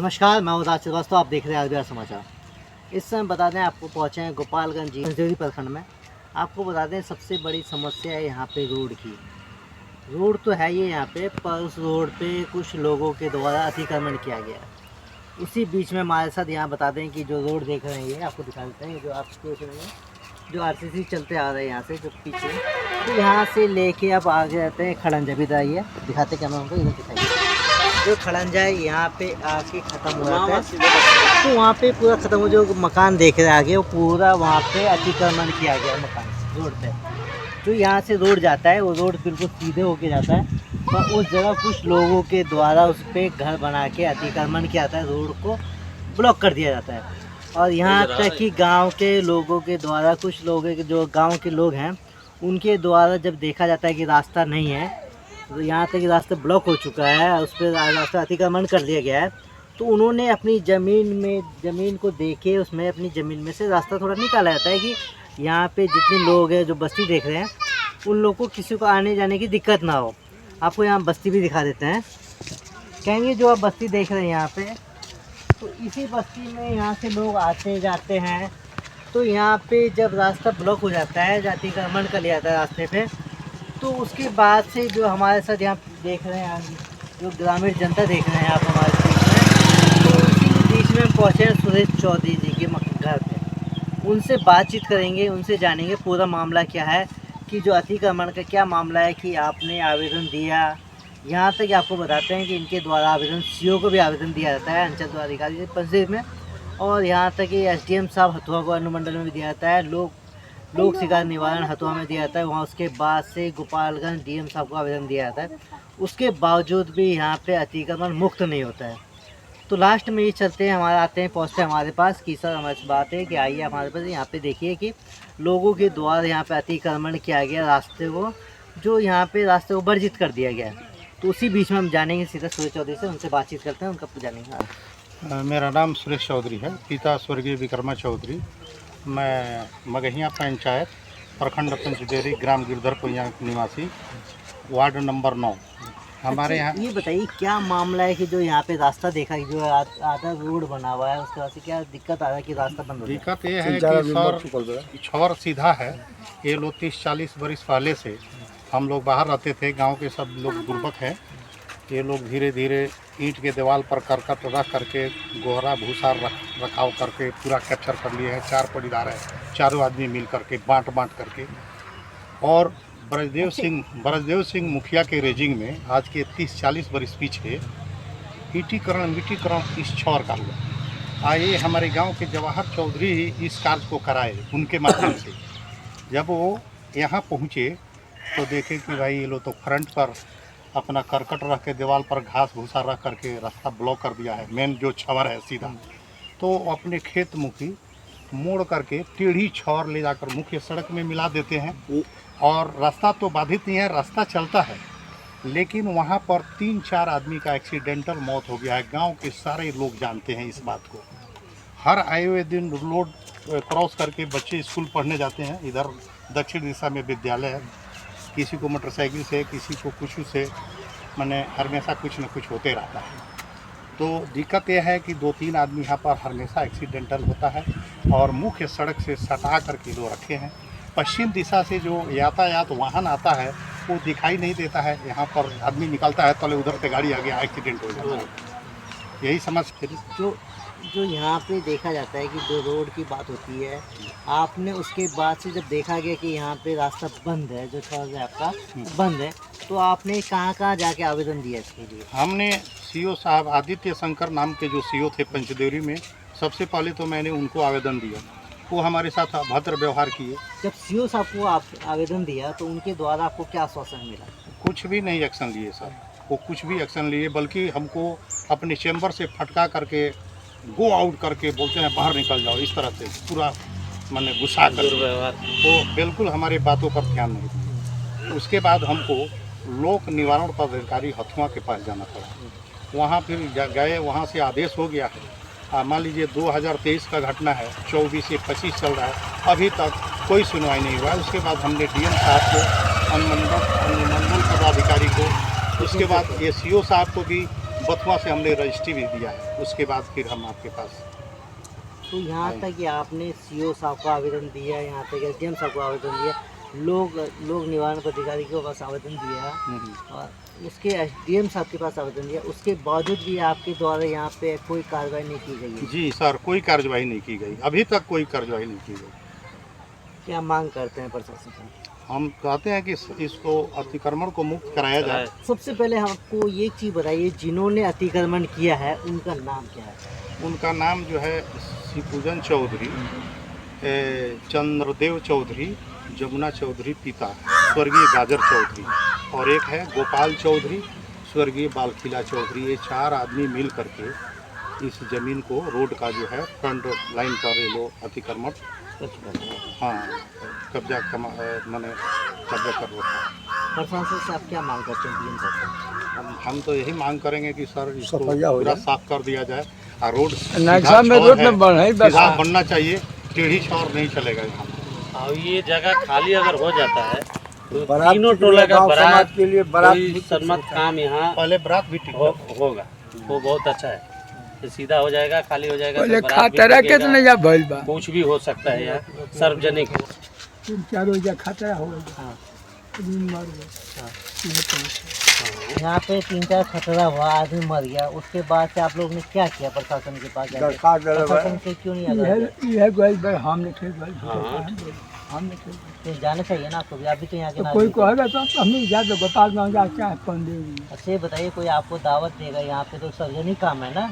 नमस्कार, मैं उदास श्रीवास्तव। आप देख रहे हैं आरबीआर समाचार। इस समय बता दें, आपको पहुंचे हैं गोपालगंज पंचदेवरी प्रखंड में। आपको बता दें, सबसे बड़ी समस्या है यहाँ पे रोड की। रोड तो है ही यहाँ पे, पर उस रोड पे कुछ लोगों के द्वारा अतिक्रमण किया गया है। उसी बीच में हमारे साथ यहाँ बता दें कि जो रोड देख रहे हैं, ये आपको दिखा देते हैं। जो आप देख रहे हैं, जो आरसीसी चलते आ रहे हैं यहाँ से, जो पीछे, तो यहाँ से लेके अब आगे रहते हैं खड़ंजा। भी आइए, दिखाते कैमरा हमको, इधर दिखाइए। जो खड़ंजा है यहाँ पे आके ख़त्म हो जाता है, तो वहाँ पे पूरा ख़त्म हो, जो मकान देख रहे हैं आगे, वो पूरा वहाँ पे अतिक्रमण किया गया है मकान रोड पे। जो यहाँ से रोड जाता है, वो रोड बिल्कुल सीधे होके जाता है, पर उस जगह कुछ लोगों के द्वारा उस पर घर बना के अतिक्रमण किया जाता है, रोड को ब्लॉक कर दिया जाता है। और यहाँ तक कि गांव के लोगों के द्वारा, कुछ लोग जो गांव के लोग हैं, उनके द्वारा जब देखा जाता है कि रास्ता नहीं है, तो यहाँ तक कि रास्ता ब्लॉक हो चुका है, उस पर रास्ता अतिक्रमण कर दिया गया है, तो उन्होंने अपनी ज़मीन को देखे, उसमें अपनी ज़मीन में से रास्ता थोड़ा निकाला जाता है कि यहाँ पे जितने लोग हैं, जो बस्ती देख रहे हैं, उन लोगों को किसी को आने जाने की दिक्कत ना हो। आपको यहाँ बस्ती भी दिखा देते हैं। कहेंगे जो आप बस्ती देख रहे हैं यहाँ पे, तो इसी बस्ती में यहाँ से लोग आते जाते हैं। तो यहाँ पे जब रास्ता ब्लॉक हो जाता है, अतिक्रमण कर लिया जाता है रास्ते पे, तो उसके बाद से जो हमारे साथ यहाँ देख रहे हैं, जो ग्रामीण जनता देख रहे हैं आप हमारे बीच में, तो उसी बीच में पहुँचे हैं सुरेश चौधरी जी के घर पे। उनसे बातचीत करेंगे, उनसे जानेंगे पूरा मामला क्या है, कि जो अतिक्रमण का क्या मामला है, कि आपने आवेदन दिया। यहाँ तक आपको बताते हैं कि इनके द्वारा आवेदन सीओ को भी आवेदन दिया जाता है, अंचल अधिकारी पंचायत में, और यहाँ तक कि एसडीएम साहब हथुआ को अनुमंडल में भी दिया जाता है, लोक शिकायत निवारण हथुआ में दिया जाता है वहाँ। उसके बाद से गोपालगंज डीएम साहब को आवेदन दिया जाता है, उसके बावजूद भी यहाँ पे अतिक्रमण मुक्त नहीं होता है। तो लास्ट में ये चलते हैं, हमारे आते हैं, पहुँचते हैं हमारे पास कि सर हमारे से बात है कि आइए हमारे पास, यहाँ पे देखिए कि लोगों के द्वारा यहाँ पे अतिक्रमण किया गया रास्ते को, जो यहाँ पे रास्ते को वर्जित कर दिया गया है। तो उसी बीच में हम जानेंगे सीधा सुरेश चौधरी से, उनसे बातचीत करते हैं, उनका जानेंगे। मेरा नाम सुरेश चौधरी है, पिता स्वर्गीय विक्रमा चौधरी। मैं मगहिया पंचायत प्रखंड पंचदेवरी ग्राम गिरधरपुर निवासी, वार्ड नंबर 9। हमारे यहाँ ये बताइए क्या मामला है कि जो यहाँ पे रास्ता देखा कि जो आधा रोड बना हुआ है, उसके बाद से क्या दिक्कत आ रहा है कि रास्ता बंद हो गया? दिक्कत ये है कि छोर सीधा है। ये लोग 30-40 वर्ष पहले से, हम लोग बाहर रहते थे, गांव के सब लोग गुर्बत हैं। ये लोग धीरे धीरे ईंट के दीवार पर करकट रख करके, गोहरा भूसा रखाव करके पूरा कैप्चर कर लिए हैं। 4 पटीदार है, चारों आदमी मिल करके बांट करके। और ब्रजदेव सिंह मुखिया के रेजिंग में आज के 30-40 वर्ष पीछे मिट्टीकरण इस छोर का हुआ। आइए हमारे गांव के जवाहर चौधरी ही इस कार्य को कराए, उनके माध्यम से। जब वो यहाँ पहुँचे तो देखे कि भाई ये लोग तो फ्रंट पर अपना करकट रख के, दीवार पर घास भूसा रख करके रास्ता ब्लॉक कर दिया है, मेन जो छवर है सीधा। तो अपने खेत मुखी मोड़ करके टेढ़ी छौर ले जाकर मुख्य सड़क में मिला देते हैं। और रास्ता तो बाधित नहीं है, रास्ता चलता है, लेकिन वहाँ पर 3-4 आदमी का एक्सीडेंटल मौत हो गया है। गांव के सारे लोग जानते हैं इस बात को। हर आए हुए दिन रोड क्रॉस करके बच्चे स्कूल पढ़ने जाते हैं। इधर दक्षिण दिशा में विद्यालय है, किसी को मोटरसाइकिल से, किसी को कुछ से, मैंने हमेशा कुछ न कुछ होते रहता है। तो दिक्कत यह है कि 2-3 आदमी यहाँ पर हमेशा एक्सीडेंटल होता है, और मुख्य सड़क से सटा करके लोग रखे हैं। पश्चिम दिशा से जो यातायात वाहन आता है वो दिखाई नहीं देता है। यहाँ पर आदमी निकलता है, तले उधर से गाड़ी आ गया, एक्सीडेंट हो जाता है। यही समझ जो यहाँ पे देखा जाता है कि जो रोड की बात होती है, आपने उसके बाद से जब देखा गया कि यहाँ पे रास्ता बंद है, जो छोर है आपका बंद है, तो आपने कहाँ जाके आवेदन दिया इसके लिए? हमने सीओ साहब आदित्य शंकर नाम के जो सीओ थे पंचदेवरी में, सबसे पहले तो मैंने उनको आवेदन दिया। वो हमारे साथ भद्र व्यवहार किए। जब सीओ साहब को आप आवेदन दिया तो उनके द्वारा आपको क्या आश्वासन मिला? कुछ भी नहीं एक्शन लिए सर, वो कुछ भी एक्शन लिए, बल्कि हमको अपने चैम्बर से फटका करके, गो आउट करके बोलते हैं बाहर निकल जाओ, इस तरह से पूरा मैंने गुस्सा कर। वो बिल्कुल हमारी बातों पर ध्यान नहीं दिया। उसके बाद हमको लोक निवारण पदाधिकारी हथुआ के पास जाना पड़ा। वहाँ फिर गए, वहाँ से आदेश हो गया है। मान लीजिए 2023 का घटना है, 24 से 25 चल रहा है, अभी तक कोई सुनवाई नहीं हुआ है। उसके बाद हमने डीएम साहब को, अनुमंडल पदाधिकारी को, उसके बाद ये सीओ साहब को भी बथुआ से हमने रजिस्ट्री भी दिया है, उसके बाद फिर हम आपके पास। तो यहाँ तक कि आपने सीओ साहब को आवेदन दिया, यहाँ तक एसडीएम साहब को आवेदन दिया, लोग निवारण पदाधिकारी के पास आवेदन दिया और उसके एसडीएम साहब के पास आवेदन दिया, उसके बावजूद भी आपके द्वारा यहाँ पे कोई कार्रवाई नहीं की गई है। जी सर, कोई कार्रवाई नहीं की गई, अभी तक कोई कार्रवाई नहीं की गई। क्या मांग करते हैं प्रशासन से? हम कहते हैं कि इसको अतिक्रमण को मुक्त कराया जाए। सबसे पहले हमको ये चीज़ बताइए, जिन्होंने अतिक्रमण किया है उनका नाम क्या है? उनका नाम जो है शिवपूजन चौधरी, चंद्रदेव चौधरी, जमुना चौधरी पिता, स्वर्गीय गाजर चौधरी, और एक है गोपाल चौधरी, स्वर्गीय बालखिला चौधरी। ये 4 आदमी मिल करके इस ज़मीन को, रोड का जो है फ्रंट लाइन पर ये लोग अतिक्रमण कब्जा मैंने कब्जा कर रखा है। प्रशासन से आप क्या मांग करते हैं? डीएम साहब से हम तो यही मांग करेंगे कि सर इसको पूरा साफ कर दिया जाए और रोड सीधा बनना चाहिए, टेढ़ी चौर नहीं चलेगा यहाँ। और ये जगह खाली अगर हो जाता है तो तीनों टोला का बारात के लिए सन्मत काम यहाँ पहले बारात भी होगा, वो बहुत अच्छा है। तो सीधा हो जाएगा, खाली हो जाएगा, तो कुछ भी हो सकता है यहाँ सार्वजनिक। यहाँ पे 3-4 खतरा हुआ, आदमी मर गया, उसके बाद से आप लोग ने क्या किया? प्रशासन के पास प्रशासन से क्यों नहीं आया? तो जाना चाहिए ना आपको भी, आप भी तो यहाँ के कोई कहेगा तो हम ज्यादा गोपाल गंगा क्या कौन देंगे। अच्छा ये बताइए, कोई आपको दावत देगा? यहाँ पे तो सार्वजनिक काम है ना,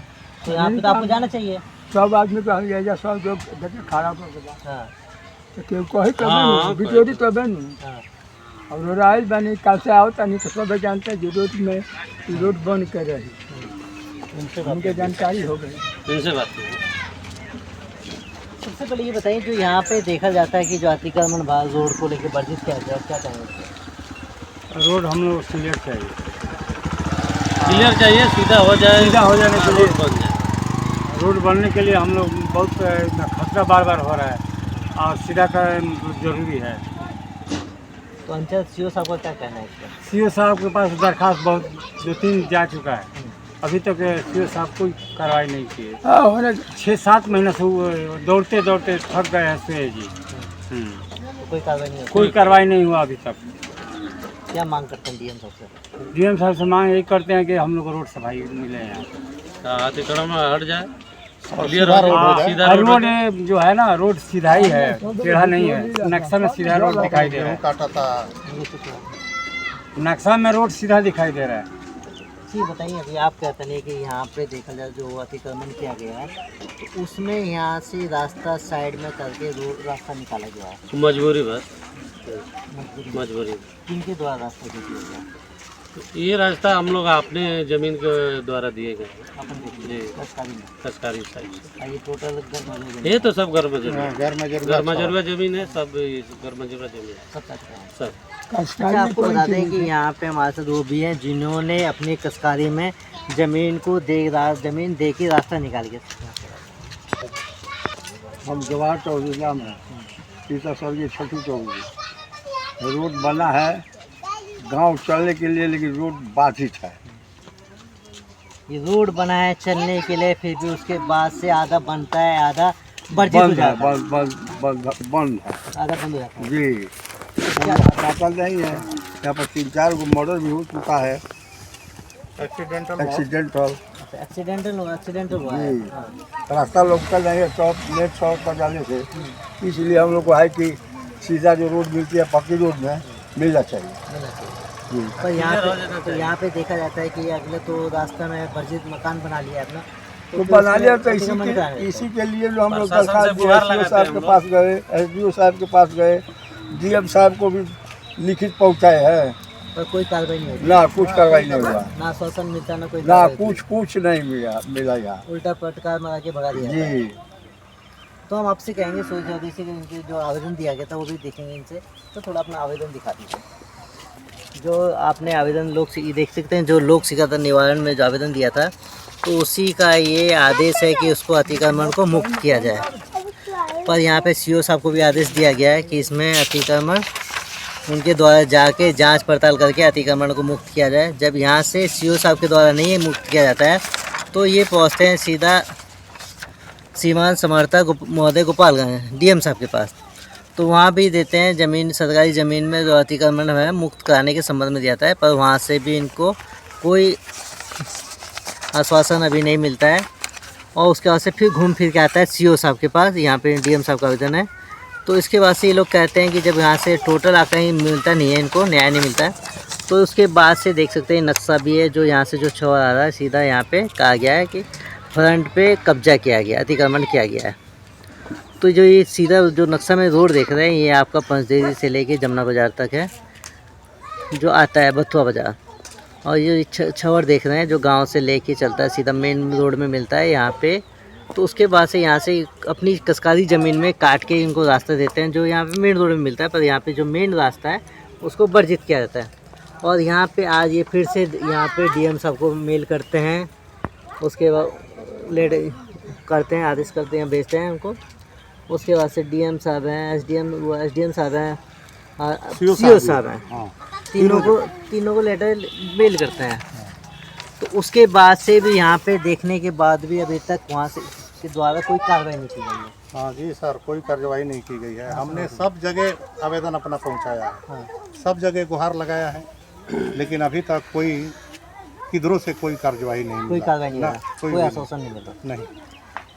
तो यहाँ पे तो आपको जाना चाहिए। सब आदमी को हम जा, सब लोग खड़ा कर हाँ तो क्यों कहे तब बिचौरी तब हाँ और राइल बनी कल से आओ तनी तो सब जानते हैं रोड में रोड बंद कर रही, उनके जानकारी हो गई, इनसे बात सबसे पहले ये बताइए, जो यहाँ पे देखा जाता है कि जो अतिक्रमण भाग रोड को लेकर वर्जित किया जाए, क्या कहेंगे? रोड हम लोग क्लियर चाहिए, सीधा हो जाए, सीधा हो जाने के लिए बन जाए। रोड बनने के लिए हम लोग बहुत खतरा बार हो रहा है और सीधा का जरूरी है। तो अंचल सीओ साहब का क्या कहना है इसका? सीओ साहब के पास दरखास्त बहुत 2-3 जा चुका है, अभी तक सीओ साहब कोई कार्रवाई नहीं की है। 6-7 महीने से दौड़ते दौड़ते थक गए हैं सीए जी। कोई कार्रवाई नहीं? कोई कार्रवाई नहीं हुआ अभी तक। क्या मांग करते हैं डीएम साहब से? डीएम साहब से मांग यही करते हैं कि हम लोग को रोड सफाई मिले यहाँ, अतिक्रमण हट जाए, सीधा रोड हो जाए। सीधा रोड रोड जो है ना, रोड सीधा ही है, टेढ़ा नहीं है। नक्शा में सीधा रोड दिखाई दे रहा है, काटा था नक्शा में रोड सीधा दिखाई दे रहा है। जी बताइए, अभी आप कहते हैं कि यहाँ पे देखा जाए जो अतिक्रमण किया गया है, तो उसमें यहाँ से रास्ता साइड में करके रोड रास्ता निकाला गया है। मजबूरी बस, मजबूरी। किनके द्वारा रास्ता दिया गया? ये रास्ता हम लोग अपने जमीन के द्वारा दिए गए हैं। अपन जी, देखिए कस्कारी में। कस्कारी साइड से। ये टोटल ये तो सब घर मजरूआ जमीन है, सब घर मजरूआ जमीन है, सब कस्कारी है। सब। अच्छा आपको बता दें कि यहाँ पे हमारे साथ वो भी हैं जिन्होंने अपनी कस्कारी में जमीन को जमीन दे के रास्ता निकाल के। हम जवाहर चौधरी नाम है, पिता स्वर्गीय छठू चौधरी। रोड बना है गांव चलने के लिए, लेकिन रोड बाधित है। ये रोड बना है चलने के लिए, फिर भी उसके बाद से आधा बनता है, आधा वर्जित हो जाता है, बंद है, आधा बंद हो जाता है। जी काटल नहीं है। यहाँ पर 3-4 गो मर्डर भी हो चुका है, एक्सीडेंटल हुआ है। जी। रास्ता लोकल नहीं है, नेट सड़क पर जाने से, इसलिए हम लोग को है कि सीधा जो रोड मिलती है पक्की रोड में मिलना चाहिए। जी। पर यहाँ पे देखा जाता है कि अगले तो रास्ता में वर्जित मकान बना लिया है अपना, तो बना लिया, तो इसी के लिए जो हम लोग दरखास्त दिए, एसडीओ साहब के पास गए, एसडीओ साहब के पास गए, डीएम साहब को भी लिखित पहुँचाए हैं, पर कोई कार्रवाई नहीं हुई। ना कुछ कार्रवाई नहीं हुआ, ना शासन मिलता, ना कोई ना कार्रवाई कुछ नहीं मिला यहाँ। उल्टा पटकार मार के भगा दिया। जी। तो हम आपसे कहेंगे सोई चौधरी से इनके जो आवेदन दिया गया था वो भी देखेंगे इनसे, तो थोड़ा अपना आवेदन दिखा दीजिए। जो आपने आवेदन ये देख सकते हैं, जो लोक शिकायत निवारण में जो आवेदन दिया था, तो उसी का ये आदेश है कि उसको अतिक्रमण को मुक्त किया जाए। पर यहाँ पे सीओ साहब को भी आदेश दिया गया है कि इसमें अतिक्रमण उनके द्वारा जाके जांच पड़ताल करके अतिक्रमण को मुक्त किया जाए। जब यहाँ से सीओ साहब के द्वारा नहीं मुक्त किया जाता है तो ये पहुँचते हैं सीधा सीमांत समर्थक महोदय गोपालगंज डीएम साहब के पास। तो वहाँ भी देते हैं ज़मीन, सरकारी ज़मीन में जो अतिक्रमण है मुक्त कराने के संबंध में दिया जाता है, पर वहाँ से भी इनको कोई आश्वासन अभी नहीं मिलता है। और उसके बाद से फिर घूम फिर के आता है सीओ साहब के पास, यहाँ पे डीएम साहब का आवेदन है। तो इसके बाद से ये लोग कहते हैं कि जब यहाँ से टोटल आकर ही मिलता नहीं है, इनको न्याय नहीं मिलता है, तो उसके बाद से देख सकते हैं नक्शा भी है, जो यहाँ से जो छवर आ रहा है सीधा यहाँ पे कहा गया है कि फ्रंट पे कब्जा किया गया, अतिक्रमण किया गया है। तो जो ये सीधा जो नक्शा में रोड देख रहे हैं, ये आपका पंचदेवी से लेके जमुना बाज़ार तक है, जो आता है बथुआ बाज़ार। और ये छवर देख रहे हैं जो गांव से लेके चलता है, सीधा मेन रोड में मिलता है यहाँ पे। तो उसके बाद से यहाँ से अपनी कसकारी ज़मीन में काट के इनको रास्ता देते हैं, जो यहाँ पे मेन रोड में मिलता है, पर यहाँ पे जो मेन रास्ता है उसको वर्जित किया जाता है। और यहाँ पे आज ये फिर से यहाँ पे डीएम साहब को मेल करते हैं, उसके बाद लेट करते हैं, आदेश करते हैं, भेजते हैं उनको। उसके बाद से डीएम साहब हैं, एसडीएम साहब हैं, सीओ साहब हैं, तीनों को लेटर मेल करते हैं। तो उसके बाद से भी यहाँ पे देखने के बाद भी अभी तक वहाँ से के द्वारा कोई कार्रवाई नहीं की गई है। हाँ जी सर, कोई कार्रवाई नहीं की गई है। हमने सब जगह आवेदन अपना पहुँचाया है, हाँ। सब जगह गुहार लगाया है, लेकिन अभी तक कोई किधरों से कोई कार्रवाई नहीं, कोई कार्रवाई नहीं ना, हुआ, कोई आश्वासन नहीं मिला। नहीं।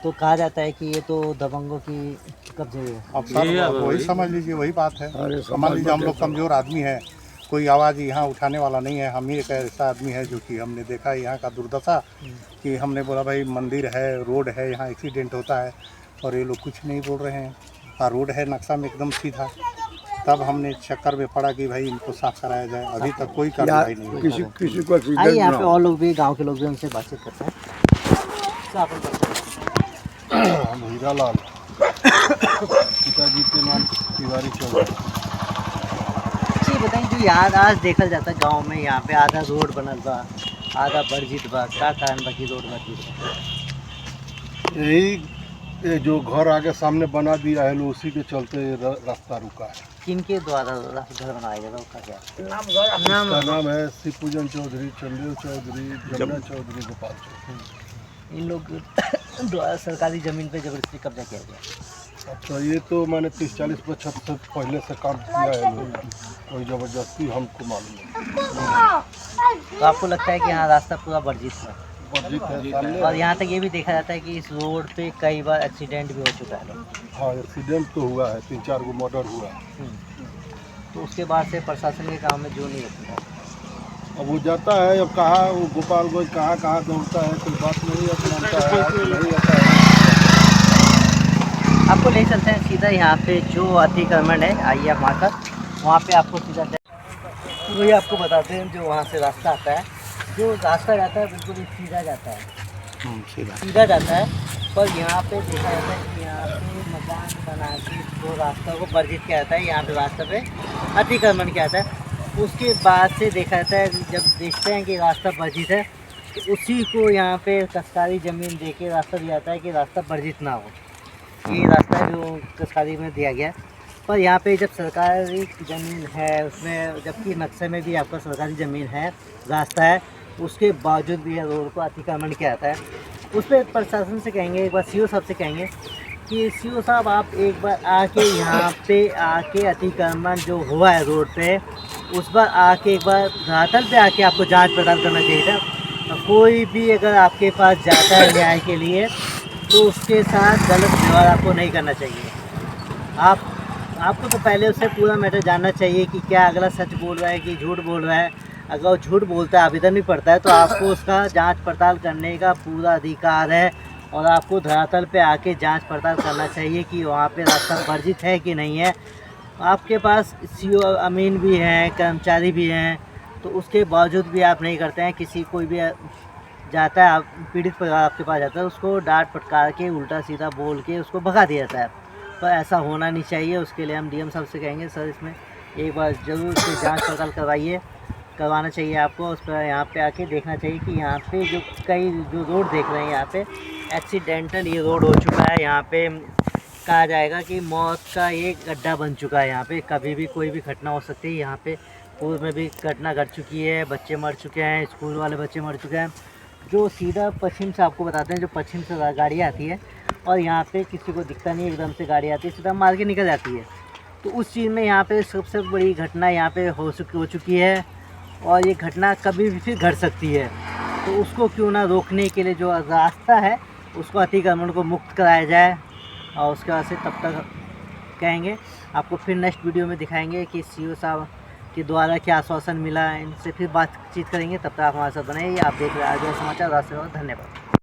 तो कहा जाता है कि ये तो दबंगों की कब्जे है। अब सर वही समझ लीजिए, वही बात है। मान लीजिए हम लोग कमज़ोर आदमी है, कोई आवाज़ यहाँ उठाने वाला नहीं है। हम ही एक ऐसा आदमी है जो कि हमने देखा है यहाँ का दुर्दशा, कि हमने बोला भाई मंदिर है, रोड है, यहाँ एक्सीडेंट होता है, और ये लोग कुछ नहीं बोल रहे हैं। और रोड है नक्शा में एकदम सीधा, तब हमने चक्कर में पड़ा कि भाई इनको साफ कराया जाए। अभी तक कोई कार्रवाई नहीं हुई। किसी को आइए यहाँ पे और लोग भी, गांव के लोग भी उनसे बातचीत करते हैं। हम हीरालाल, पिताजी के नाम तिवारी चौधरी। जी बताइए, जो यहाँ आज देखा जाता है गांव में, यहाँ पे आधा रोड बनल बा, आधा वर्जित बा, क्या कारण बा कि रोड वर्जित बा? यही जो घर आगे सामने बना दिया है, उसी के चलते रास्ता रुका है। किनके द्वारा घर बनाया गया था, उसका क्या उसका नाम है शिवपूजन चौधरी, चंदेव चौधरी, जमुना चौधरी, गोपाल चौधरी। इन लोग द्वारा सरकारी ज़मीन पे जबरदस्ती कब्जा किया गया। अच्छा, ये तो मैंने 30-40 वर्ष से पहले से काम किया है लोग, कोई ज़बरदस्ती हमको मालूम है। तो आपको लगता है कि यहाँ रास्ता पूरा वर्जित है? वर्जित है सामने। और यहाँ तक ये भी देखा जाता है कि इस रोड पे कई बार एक्सीडेंट भी हो चुका है। हाँ, एक्सीडेंट तो हुआ है, 3-4 गो मर्डर हुआ है। तो उसके बाद से प्रशासन के काम में जो नहीं होता है। अब वो जाता है, अब कहाँ वो गोपालगंज कहाँ दौड़ता है, कोई बात नहीं अपनाता है, नहीं आता है। आपको ले चलते हैं सीधा यहाँ पे जो अतिक्रमण है, आइए आप वहाँ तक, वहाँ पे आपको सीधा वही आपको बताते हैं। जो वहाँ से रास्ता आता है, जो रास्ता जाता है बिल्कुल ही सीधा जाता है, सीधा जाता है। पर यहाँ पे देखा जाता है कि यहाँ पे मकान बना के वो रास्ता को वर्जित किया जाता है, यहाँ पे रास्ते पे अतिक्रमण किया जाता है। उसके बाद से देखा जाता है, जब देखते हैं कि रास्ता वर्जित है, तो उसी को यहाँ पे कसकारी ज़मीन दे के रास्ता दिया जाता है कि रास्ता वर्जित ना हो। ये रास्ता जो कसकारी में दिया गया, पर यहाँ पे जब सरकारी ज़मीन है, उसमें जबकि नक्शे में भी आपका सरकारी ज़मीन है, रास्ता है, उसके बावजूद भी रोड को अतिक्रमण किया जाता है। उस पर प्रशासन से कहेंगे, एक बार सीओ साहब से कहेंगे कि सीओ साहब आप एक बार आके यहाँ पे आके अतिक्रमण जो हुआ है रोड पे, उस पर आके एक बार धरातल पे आके आपको जांच पड़ताल करना चाहिए था। कोई भी अगर आपके पास जाता है न्याय के लिए, तो उसके साथ गलत व्यवहार आपको नहीं करना चाहिए। आपको तो पहले उससे पूरा मैटर जानना चाहिए कि क्या अगला सच बोल रहा है कि झूठ बोल रहा है। अगर वो झूठ बोलता है, आवेदन भी पड़ता है, तो आपको उसका जांच पड़ताल करने का पूरा अधिकार है, और आपको धरातल पे आके जांच पड़ताल करना चाहिए कि वहाँ पे रास्ता वर्जित है कि नहीं है। आपके पास सीओ अमीन भी हैं, कर्मचारी भी हैं, तो उसके बावजूद भी आप नहीं करते हैं। किसी कोई भी जाता है, पीड़ित परिवार आपके पास जाता है, उसको डांट फटकार के उल्टा सीधा बोल के उसको भगा दिया जाता है। पर ऐसा होना नहीं चाहिए। उसके लिए हम डीएम साहब से कहेंगे, सर इसमें एक बार ज़रूर से जांच पड़ताल करवाना चाहिए आपको। उस पर यहाँ पे आके देखना चाहिए कि यहाँ पे जो रोड देख रहे हैं, यहाँ पे एक्सीडेंटल ये रोड हो चुका है। यहाँ पे कहा जाएगा कि मौत का ये गड्ढा बन चुका है। यहाँ पे कभी भी कोई भी घटना हो सकती है। यहाँ पे पूर्व में भी घटना घट चुकी है, बच्चे मर चुके हैं, स्कूल वाले बच्चे मर चुके हैं। जो सीधा पश्चिम से आपको बताते हैं, जो पश्चिम से गाड़ी आती है और यहाँ पे किसी को दिखता नहीं, एकदम से गाड़ी आती है सीधा मार के निकल जाती है। तो उस चीज़ में यहाँ पे सबसे बड़ी घटना यहाँ पे हो चुकी है और ये घटना कभी भी फिर घट सकती है। तो उसको क्यों ना रोकने के लिए जो रास्ता है उसको अतिक्रमण को मुक्त कराया जाए और उसके बाद से तब तक कहेंगे आपको फिर नेक्स्ट वीडियो में दिखाएंगे कि सीओ साहब के द्वारा क्या आश्वासन मिला, इनसे फिर बातचीत करेंगे। तब तक आप हमारे साथ बने, आप देख रहे हैं आरबीआई समाचार। धन्यवाद।